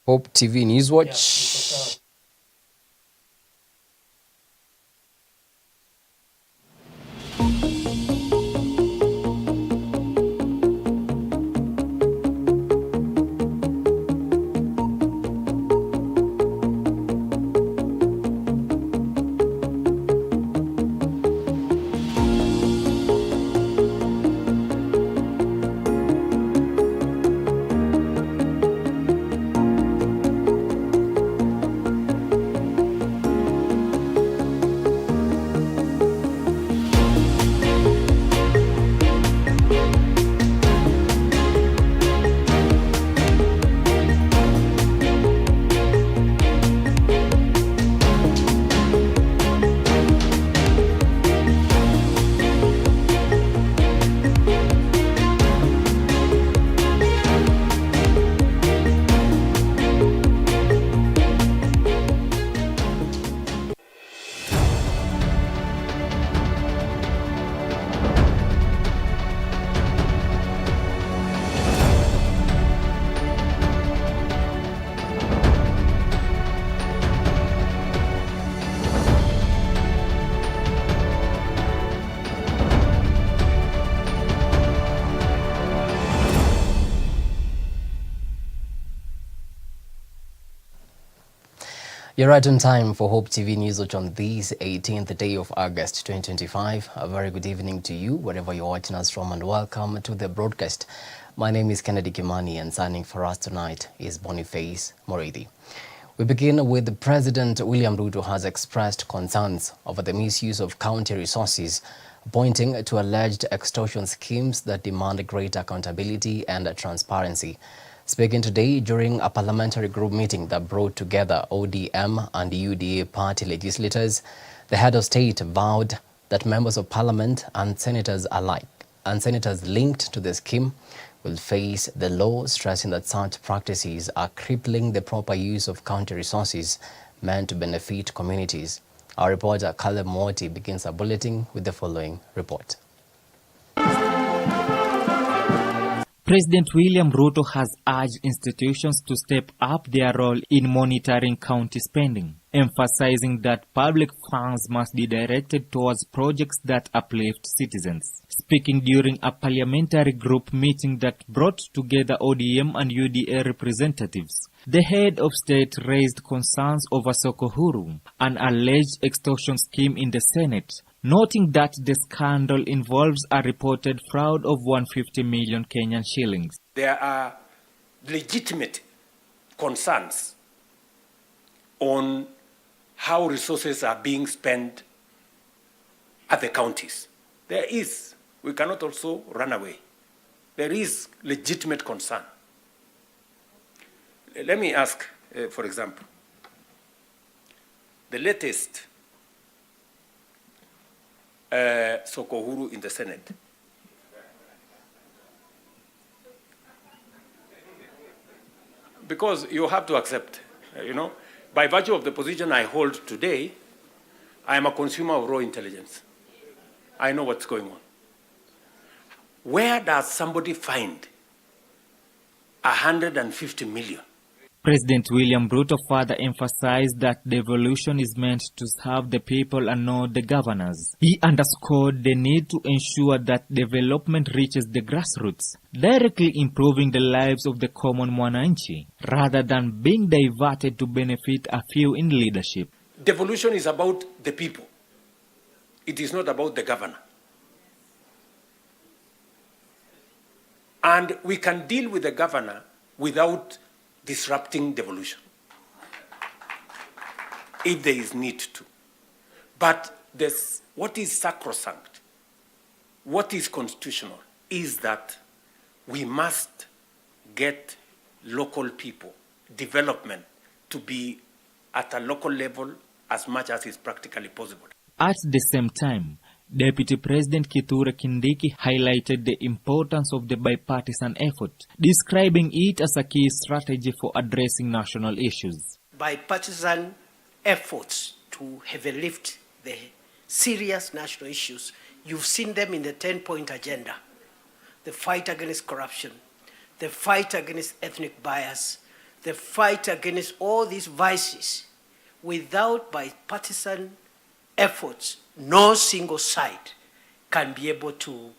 Hope TV Newswatch. You're right on time for Hope TV Newswatch on this 18th day of August 2025. A very good evening to you, wherever you're watching us from, and welcome to the broadcast. My name is Kimani, and signing for us tonight is Boniface Moridi. We begin with President William Ruto has expressed concerns over the misuse of county resources, pointing to alleged extortion schemes that demand greater accountability and transparency. Speaking today during a parliamentary group meeting that brought together ODM and UDA party legislators, the head of state vowed that members of parliament and senators alike, and senators linked to the scheme, will face the law, stressing that such practices are crippling the proper use of county resources meant to benefit communities. Our reporter Caleb Moti begins our bulletin with the following report. President William Ruto has urged institutions to step up their role in monitoring county spending, emphasizing that public funds must be directed towards projects that uplift citizens. Speaking during a parliamentary group meeting that brought together ODM and UDA representatives, the head of state raised concerns over Soko Huru, an alleged extortion scheme in the Senate, noting that the scandal involves a reported fraud of 150 million Kenyan shillings. There are legitimate concerns on how resources are being spent at the counties. There is. We cannot also run away. There is legitimate concern. Let me ask, for example, the latest Soko Huru in the Senate. Because you have to accept, by virtue of the position I hold today, I am a consumer of raw intelligence. I know what's going on. Where does somebody find 150 million? President William Ruto further emphasized that devolution is meant to serve the people and not the governors. He underscored the need to ensure that development reaches the grassroots, directly improving the lives of the common mwananchi, rather than being diverted to benefit a few in leadership. Devolution is about the people. It is not about the governor. And we can deal with the governor without disrupting devolution, if there is need to. But what is sacrosanct, what is constitutional, is that we must get local people, development, to be at a local level as much as is practically possible. At the same time, Deputy President Kithure Kindiki highlighted the importance of the bipartisan effort, describing it as a key strategy for addressing national issues. Bipartisan efforts to heavy lift the serious national issues, you've seen them in the 10-point agenda. The fight against corruption, the fight against ethnic bias, the fight against all these vices. Without bipartisan efforts, no single side can be able to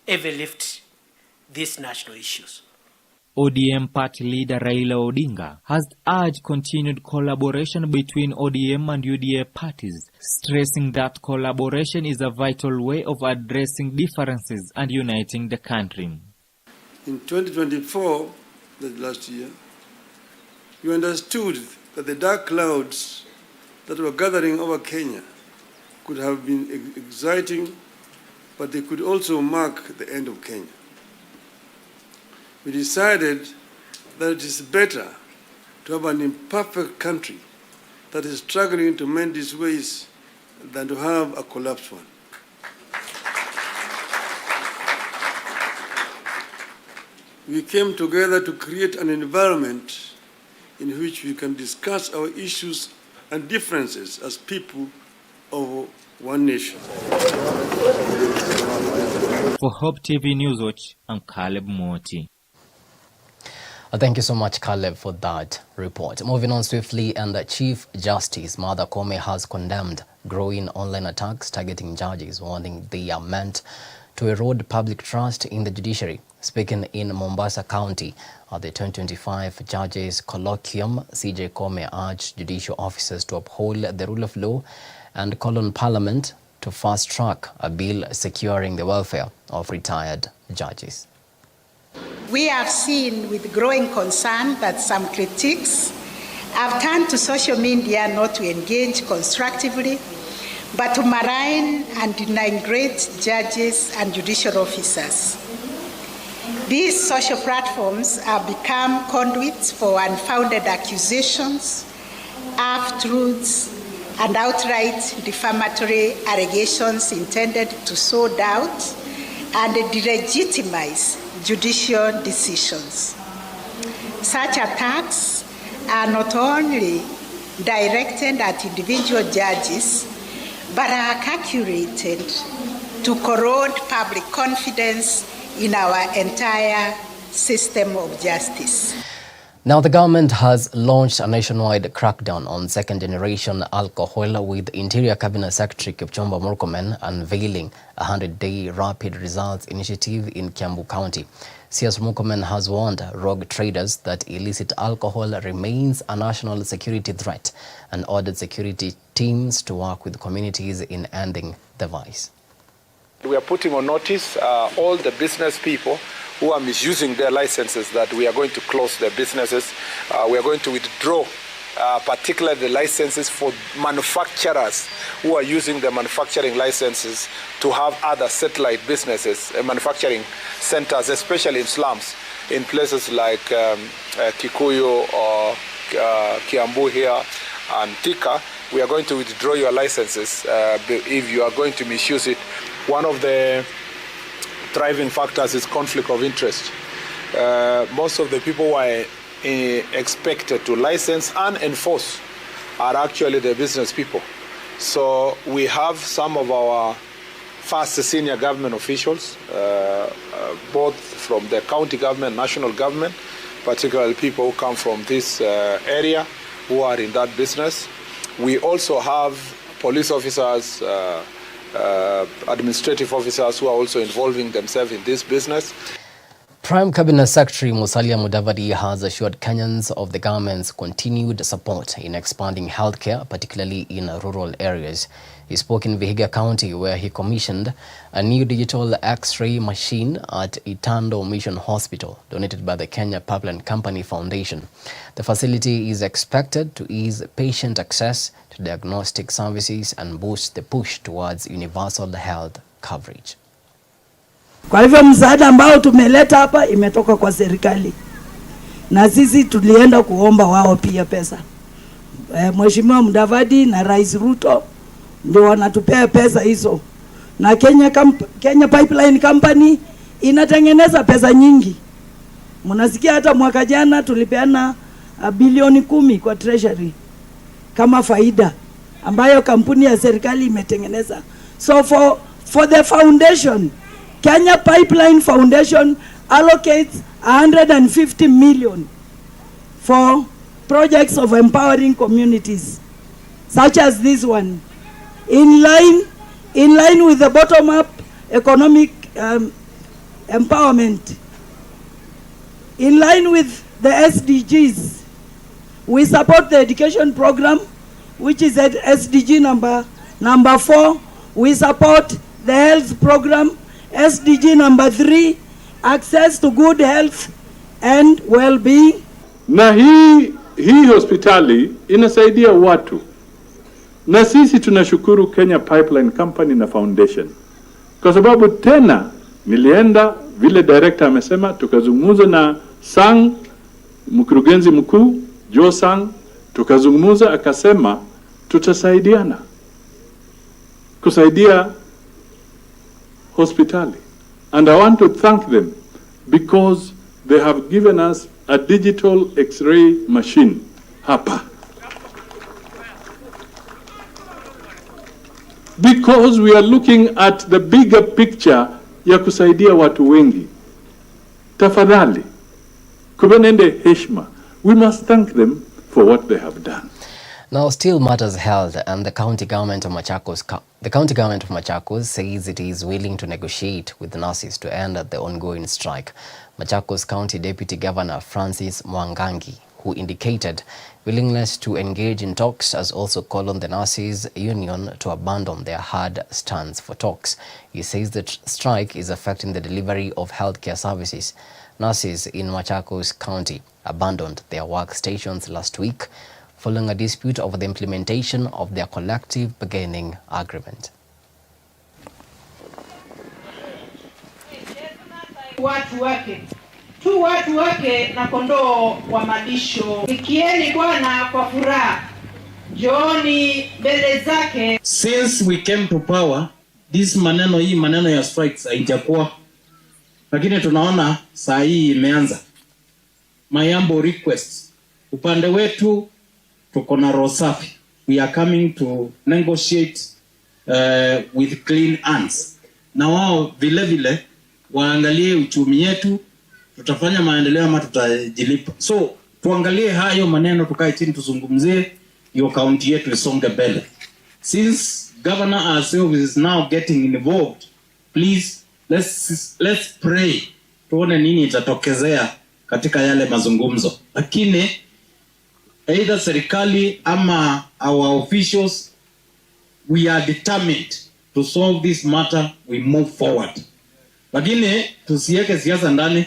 ever lift these national issues. ODM party leader Raila Odinga has urged continued collaboration between ODM and UDA parties, stressing that collaboration is a vital way of addressing differences and uniting the country. In 2024, that last year, you understood that the dark clouds that were gathering over Kenya could have been exciting, but they could also mark the end of Kenya. We decided that it is better to have an imperfect country that is struggling to mend its ways than to have a collapsed one. We came together to create an environment in which we can discuss our issues and differences as people of one nation. For Hope TV Newswatch, I'm Caleb Moti. Thank you so much, Caleb, for that report. Moving on swiftly, and the Chief Justice Martha Koome has condemned growing online attacks targeting judges, warning they are meant to erode public trust in the judiciary. Speaking in Mombasa County at the 2025 Judges Colloquium, CJ Koome urged judicial officers to uphold the rule of law and call on Parliament to fast-track a bill securing the welfare of retired judges. We have seen with growing concern that some critics have turned to social media not to engage constructively, but to malign and denigrate judges and judicial officers. These social platforms have become conduits for unfounded accusations, half-truths, and outright defamatory allegations intended to sow doubt and delegitimize judicial decisions. Such attacks are not only directed at individual judges, but are calculated to corrode public confidence in our entire system of justice. Now, the government has launched a nationwide crackdown on second-generation alcohol, with Interior Cabinet Secretary Kipchumba Murkomen unveiling a 100-day rapid results initiative in Kiambu County. CS Murkomen has warned rogue traders that illicit alcohol remains a national security threat and ordered security teams to work with communities in ending the vice. We are putting on notice all the business people who are misusing their licenses that we are going to close their businesses. We are going to withdraw particularly the licenses for manufacturers who are using the manufacturing licenses to have other satellite businesses, manufacturing centers, especially in slums, in places like Kikuyu or Kiambu here and Thika. We are going to withdraw your licenses if you are going to misuse it. One of the driving factors is conflict of interest. Most of the people who are expected to license and enforce are actually the business people. So we have some of our first senior government officials, both from the county government, national government, particularly people who come from this area who are in that business. We also have police officers, administrative officers who are also involving themselves in this business. Prime Cabinet Secretary Musalia Mudavadi has assured Kenyans of the government's continued support in expanding healthcare, particularly in rural areas. He spoke in Vihiga County, where he commissioned a new digital X-ray machine at Itando Mission Hospital, donated by the Kenya Pipeline Company Foundation. The facility is expected to ease patient access to diagnostic services and boost the push towards universal health coverage. Kwa hivyo msaada ambao tumeleta hapa imetoka kwa serikali, na sisi tulienda kuomba wao pia pesa. Mheshimiwa Mudavadi na Rais Ruto ndio wanatupea pesa hizo, na Kenya Pipeline Company inatengeneza pesa nyingi. Mnasikia hata mwaka jana tulipeana bilioni 10 kwa treasury kama faida ambayo kampuni ya serikali imetengeneza. So for the foundation, Kenya Pipeline Foundation allocates 150 million for projects of empowering communities, such as this one, in line with the bottom-up economic empowerment. In line with the SDGs, we support the education program, which is at SDG number 4. We support the health program, SDG number 3, access to good health and well-being. Na hii hospitali inasaidia watu. Na sisi tunashukuru Kenya Pipeline Company na Foundation. Kwa sababu tena nilienda vile director amesema, tukazungumza na Sang, mkurugenzi mkuu Joe Sang, tukazungumza akasema tutasaidiana kusaidia hospitali. And I want to thank them because they have given us a digital X-ray machine hapa. Because we are looking at the bigger picture ya kusaidia watu wengi. Tafadhali, kubenende heshima. We must thank them for what they have done. Now, still matters held, and the county government of Machakos says it is willing to negotiate with nurses to end the ongoing strike. Machakos County Deputy Governor Francis Mwangangi, who indicated willingness to engage in talks, has also called on the nurses union to abandon their hard stance for talks. He says that strike is affecting the delivery of healthcare services. Nurses in Machakos County abandoned their workstations last week following a dispute over the implementation of their collective bargaining agreement. Watu wake na kondoo wa malisho. Sikieni Bwana kwa furaha, njooni mbele zake. Since we came to power, this maneno ya strikes haijakuwa, lakini tunaona saa hii imeanza. Mayambo request, upande wetu tuko na roho safi. We are coming to negotiate with clean hands. Na wao vile vile waangalie uchumi yetu, tutafanya maendeleo ama tutajilipa. So tuangalie hayo maneno, tukae chini tuzungumzie hiyo kaunti yetu isonge mbele. Since governor ourselves is now getting involved, please let's pray tuone nini itatokezea katika yale mazungumzo. Lakini either serikali ama our officials, we are determined to solve this matter, we move forward. Lakini tusiweke siasa ndani.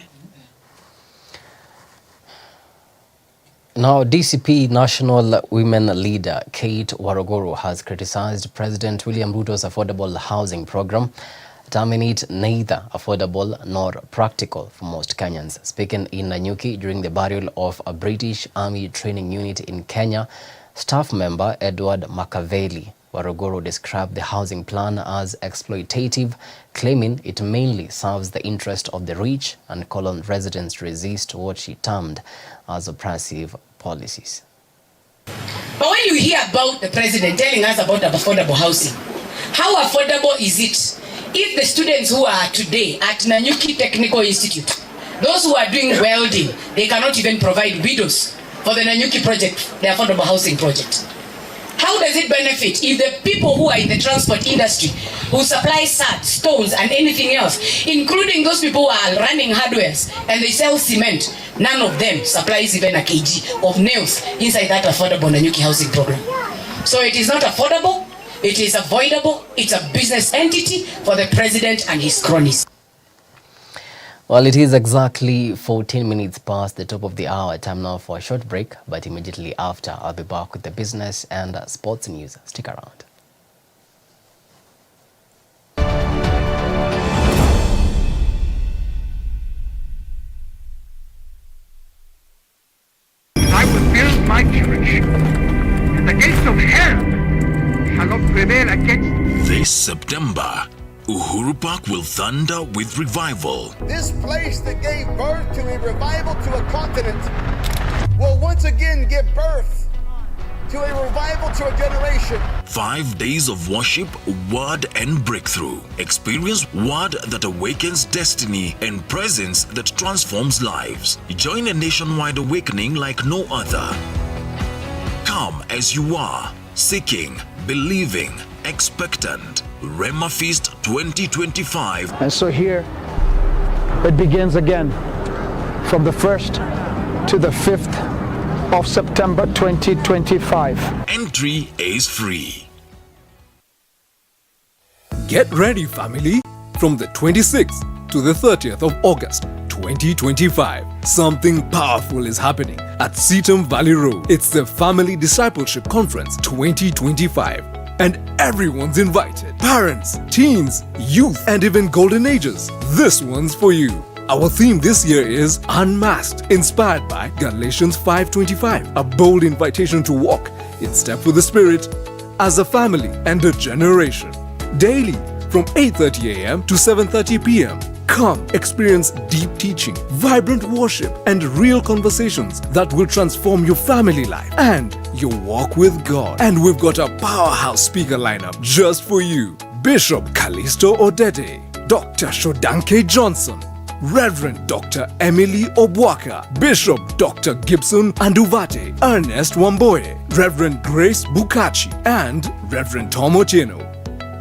Now, DCP National Women Leader Kate Waruguru has criticized President William Ruto's affordable housing program, terming it neither affordable nor practical for most Kenyans. Speaking in Nanyuki during the burial of a British Army training unit in Kenya, staff member Edward Makaveli Waruguru described the housing plan as exploitative, claiming it mainly serves the interest of the rich, and called on residents to resist what she termed as oppressive policies. But when you hear about the president telling us about affordable housing, how affordable is it if the students who are today at Nanyuki Technical Institute, those who are doing welding, they cannot even provide windows for the Nanyuki project, the affordable housing project? How does it benefit if the people who are in the transport industry, who supply sand, stones and anything else, including those people who are running hardwares and they sell cement, none of them supplies even a kg of nails inside that affordable Nanyuki housing program? So it is not affordable, it is avoidable, it's a business entity for the president and his cronies. Well, it is exactly 14 minutes past the top of the hour. Time now for a short break, but immediately after, I'll be back with the business and sports news. Stick around. I will build my church, and the gates of hell shall not prevail against. This September, Uhuru Park will thunder with revival. This place that gave birth to a revival to a continent will once again give birth to a revival to a generation. 5 days of worship, word and breakthrough. Experience word that awakens destiny and presence that transforms lives. Join a nationwide awakening like no other. Come as you are, seeking, believing, expectant. Rema Feast 2025. And so here it begins again from the 1st to the 5th of September 2025. Entry is free. Get ready, family. From the 26th to the 30th of August 2025, something powerful is happening at Seaton Valley Road. It's the Family Discipleship Conference 2025. And everyone's invited. Parents, teens, youth, and even golden ages. This one's for you. Our theme this year is Unmasked, inspired by Galatians 5:25, a bold invitation to walk in step with the Spirit as a family and a generation. Daily from 8:30 a.m. to 7:30 p.m. Come experience deep teaching, vibrant worship, and real conversations that will transform your family life and your walk with God. And we've got a powerhouse speaker lineup just for you. Bishop Callisto Odede, Dr. Shodanke Johnson, Reverend Dr. Emily Obwaka, Bishop Dr. Gibson Anduvate, Ernest Wamboye, Reverend Grace Bukachi, and Reverend Tom Otieno.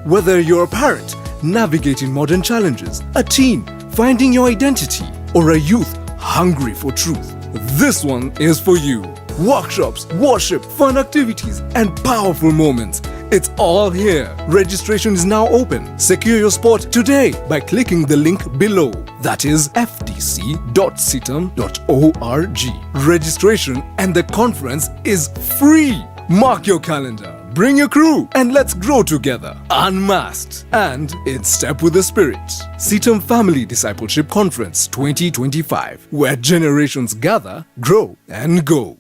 Whether you're a parent navigating modern challenges, a teen finding your identity, or a youth hungry for truth, this one is for you. Workshops, worship, fun activities, and powerful moments. It's all here. Registration is now open. Secure your spot today by clicking the link below. That is ftc.seaton.org. Registration and the conference is free. Mark your calendar. Bring your crew and let's grow together, unmasked and in step with the Spirit. Seaton Family Discipleship Conference 2025, where generations gather, grow, and go.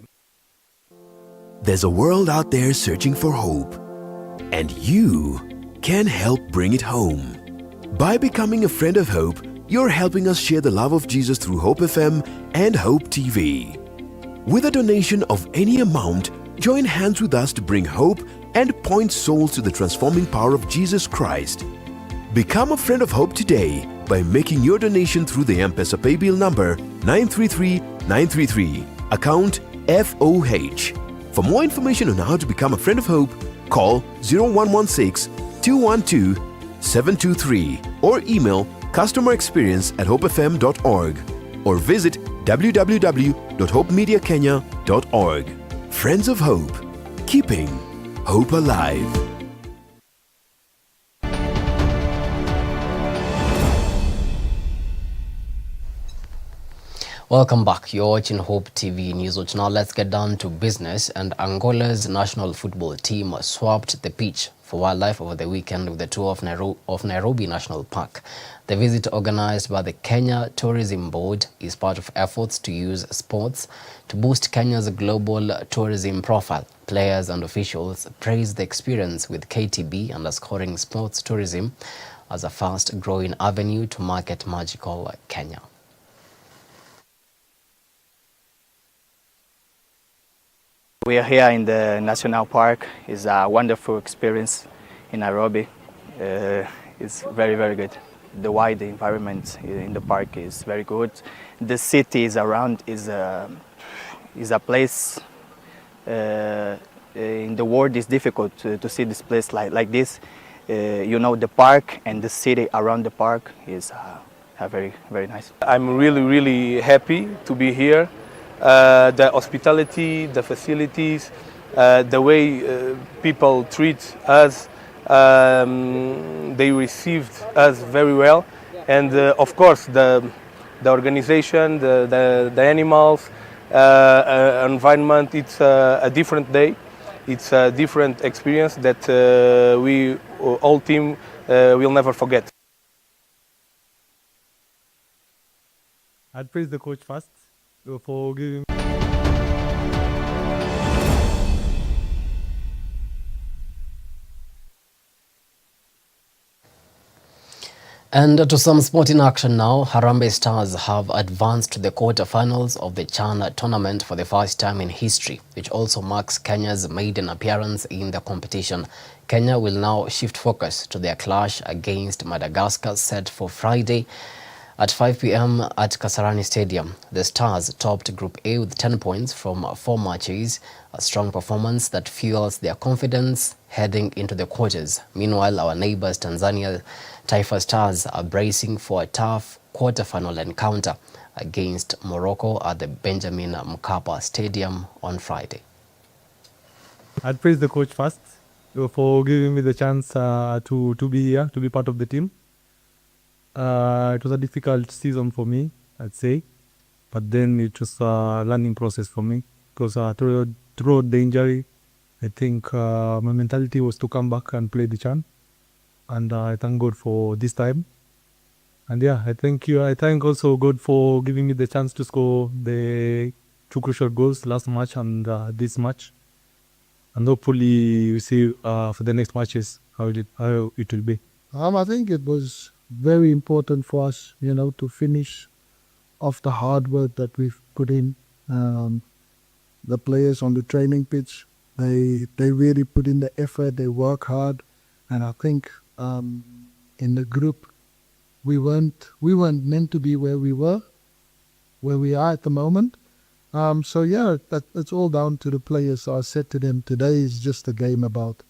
There's a world out there searching for hope, and you can help bring it home. By becoming a friend of Hope, you're helping us share the love of Jesus through Hope FM and Hope TV. With a donation of any amount, join hands with us to bring hope and point souls to the transforming power of Jesus Christ. Become a friend of Hope today by making your donation through the M-Pesa paybill number 933933, account FOH. For more information on how to become a friend of Hope, call 0116-212-723 or email customerexperience@hopefm.org or visit www.hopemediakenya.org. Friends of Hope, keeping hope alive. Welcome back. You're watching Hope TV Newswatch. Now let's get down to business. And Angola's national football team swapped the pitch for wildlife over the weekend with the tour of Nairobi National Park. The visit, organized by the Kenya Tourism Board, is part of efforts to use sports to boost Kenya's global tourism profile. Players and officials praised the experience with KTB, underscoring sports tourism as a fast-growing avenue to market magical Kenya. We are here in the National Park. It's a wonderful experience in Nairobi. It's very, very good. The wide environment in the park is very good. The city is around is a place in the world. Is difficult to see this place like this. You know, the park and the city around the park is very, very nice. I'm really, really happy to be here. The hospitality, the facilities, the way people treat us, they received us very well, and of course the organization, the animals, environment. It's a different day. It's a different experience that we all team will never forget. I'd praise the coach first for giving. And to some sporting action now, Harambee Stars have advanced to the quarter-finals of the CHAN tournament for the first time in history, which also marks Kenya's maiden appearance in the competition. Kenya will now shift focus to their clash against Madagascar set for Friday at 5 p.m. at Kasarani Stadium. The Stars topped Group A with 10 points from 4 matches, a strong performance that fuels their confidence heading into the quarters. Meanwhile, our neighbors Tanzania Taifa Stars are bracing for a tough quarter-final encounter against Morocco at the Benjamin Mkapa Stadium on Friday. I'd praise the coach first for giving me the chance to be here, to be part of the team. It was a difficult season for me, I'd say, but then it was a learning process for me because throughout the injury, I think my mentality was to come back and play the CHAN, and I thank God for this time. And yeah, I thank also God for giving me the chance to score the 2 crucial goals last match and this match. And hopefully we see for the next matches how it will be. I think it was very important for us, to finish off the hard work that we've put in. The players on the training pitch, they really put in the effort, they work hard. And I think in the group, we weren't meant to be where we are at the moment. So yeah, that's all down to the players. So I said to them, today is just a game about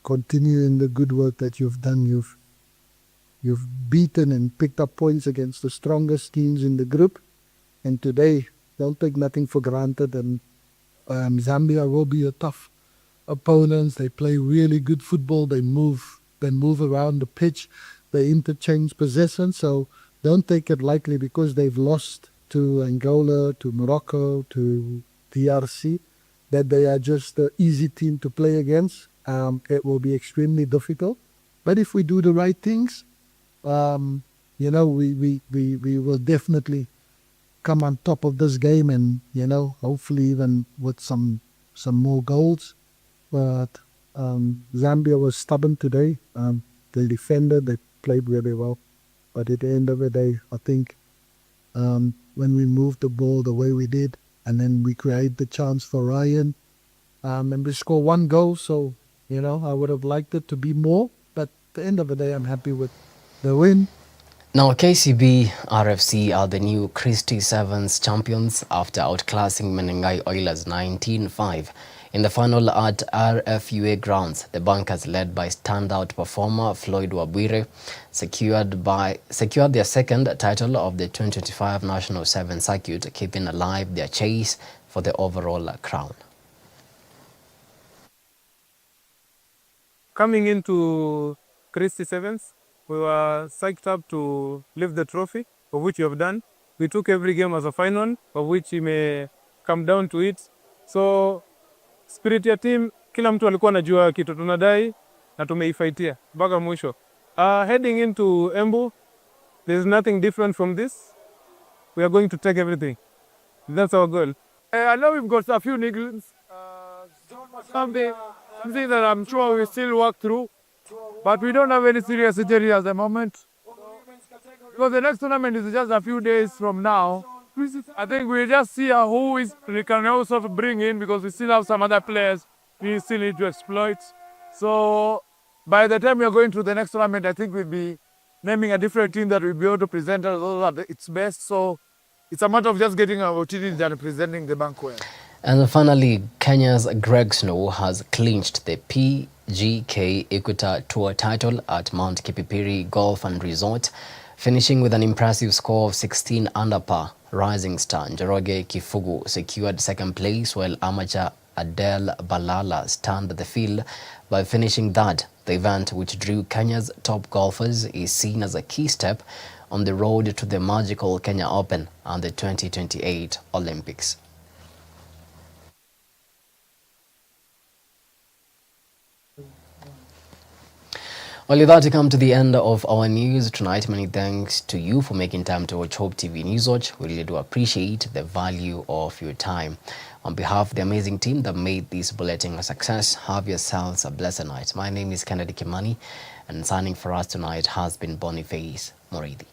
continuing the good work that you've done. You've beaten and picked up points against the strongest teams in the group. And today, don't take nothing for granted. And Zambia will be a tough opponent. They play really good football. They move around the pitch. They interchange possession. So don't take it lightly because they've lost to Angola, to Morocco, to DRC, that they are just an easy team to play against. It will be extremely difficult. But if we do the right things, we will definitely come on top of this game and, hopefully even with some more goals. But Zambia was stubborn today. They defended, they played really well. But at the end of the day, I think when we moved the ball the way we did, and then we create the chance for Ryan, and we score 1 goal. So, I would have liked it to be more. But at the end of the day, I'm happy with the win. Now, KCB RFC are the new Christie Sevens champions after outclassing Menengai Oilers 19-5. In the final at RFUA grounds, the Bunkers, led by standout performer Floyd Wabwire, secured their second title of the 2025 National Sevens Circuit, keeping alive their chase for the overall crown. Coming into Christie Sevens, we were psyched up to lift the trophy, of which we have done. We took every game as a final, of which we may come down to it. So, spirit ya team, kila mtu alikuwa anajua kitu tunadai na tumeifaitia mpaka mwisho. Heading into Embu, there's nothing different from this. We are going to take everything. That's our goal. I know we've got a few niggles. Something that I'm sure we still work through. But we don't have any serious injury at the moment. Because the next tournament is just a few days from now. I think we'll just see who we can also bring in, because we still have some other players we still need to exploit. So by the time we are going to the next tournament, I think we'll be naming a different team that will be able to present us at its best. So it's a matter of just getting our opportunities and presenting the banquet. And finally, Kenya's Greg Snow has clinched the PGK Equator Tour title at Mount Kipipiri Golf and Resort, finishing with an impressive score of 16 under par. Rising star Njoroge Kifugu secured second place, while amateur Adele Balala stunned the field by finishing third. The event, which drew Kenya's top golfers, is seen as a key step on the road to the magical Kenya Open and the 2028 Olympics. Well, with that, we come to the end of our news tonight. Many thanks to you for making time to watch Hope TV Newswatch. We really do appreciate the value of your time. On behalf of the amazing team that made this bulletin a success, have yourselves a blessed night. My name is Kimani, and signing for us tonight has been Boniface Moridi.